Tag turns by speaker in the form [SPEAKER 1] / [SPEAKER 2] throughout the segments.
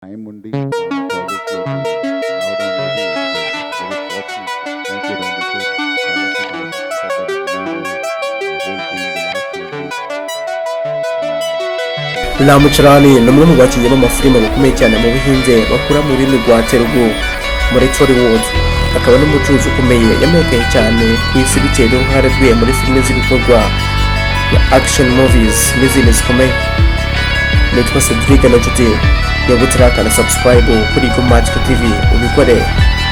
[SPEAKER 1] time only project will be allowed on very fortunate. Thank you, Randy sir.
[SPEAKER 2] Charani ni umwe mu bakinnyi b'amafilime bakomeye cyane mu Buhinde bakora mu rurimi rwa Telugu muri Hollywood. Akaba n'umucuruzi ukomeye yamenyekanye cyane ku isi bitewe n'uruhare rwe muri filime z'ibikorwa ya action movies n'izindi zikomeye. Nitwa Cedric na Nshuti yo gutaraka na subscribe kuri Ayamateka TV ubikore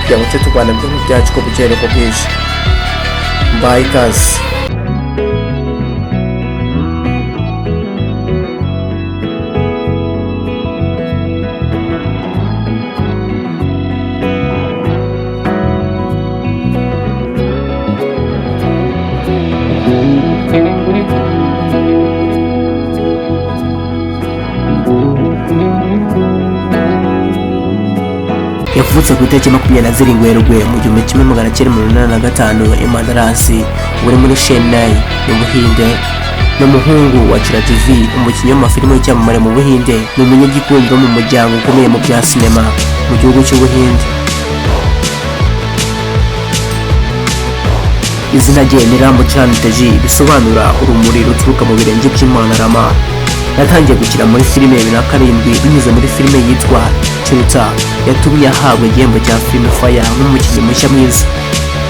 [SPEAKER 2] kugira ngo tujye tubana mu byacu ko bukeye ko bwije. Bye guys. Yavutse ku itariki 27 Werurwe mu 1985 i Madarasi uri muri Chennai mu Buhinde. N'umuhungu wa Charani, umukinnyi w'amafilime w'icyamamare mu Buhinde, ni umunyagikundo mu muryango ukomeye mu bya sinema mu gihugu cy'Ubuhinde. Izina rye ni Charani bisobanura urumuri ruturuka mu birenge by'Imana Rama. Yatangiye gukina muri filime 2007 binyuze muri filime yitwa Charani yatumye ahabwa igihembo cya Filmfare nk'umukinnyi mushya mwiza.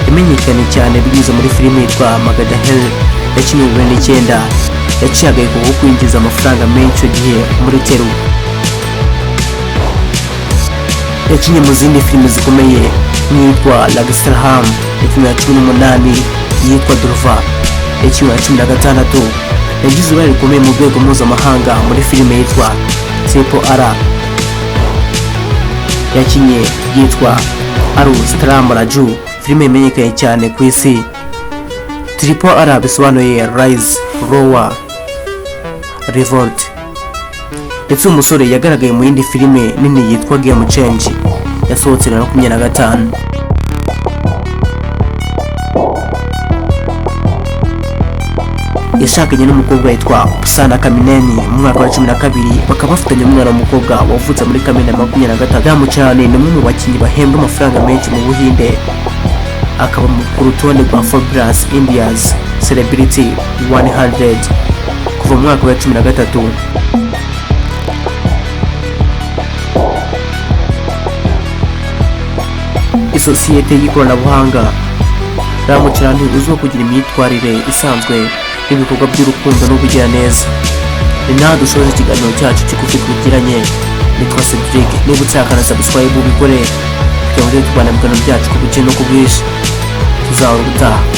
[SPEAKER 2] Yamenyekanye cyane binyuze muri filime yitwa Magadahel yakinnye mu 2009. Yaciye agahigo ko kwinjiza amafaranga menshi gihe muri Telugu. Yakinnye mu zindi filime zikomeye nk'iyitwa Lagsarham ya 2018, yitwa Durva ya 2016. Yagize uruhare rukomeye mu rwego mpuzamahanga muri filime yitwa Triple R yakinnye yitwa Aru Stramraju, filime imenyekanye cyane ku isi. Triple R bisobanuye Rise, Roar, Revolt. Ndetse umusore yagaragaye mu yindi filime nini yitwa Game Change yasohotse na 2025. Yashakanye n'umukobwa yitwa Sana Kamineni mu mwaka wa 12, bakaba bafitanye umwana w'umukobwa wavutse muri Kamena 2023. Charani ni umwe mu bakinnyi bahembwa amafaranga menshi mu Buhinde, akaba ku rutonde rwa Forbes India's Celebrity 100 kuva mu mwaka wa 2013. Isosiyete y'ikoranabuhanga Charani uzwiho kugira imyitwarire isanzwe n'ibikorwa by'urukundo n'ubugiraneza. Ni naho dusoza ikiganiro cyacu kigufi twigiranye. Nitwa Cedric, niba ushaka na subscribe ubikore kugira ngo tubane mu biganiro byacu ku bukene no ku bwinshi. Tuzahora ubutaha.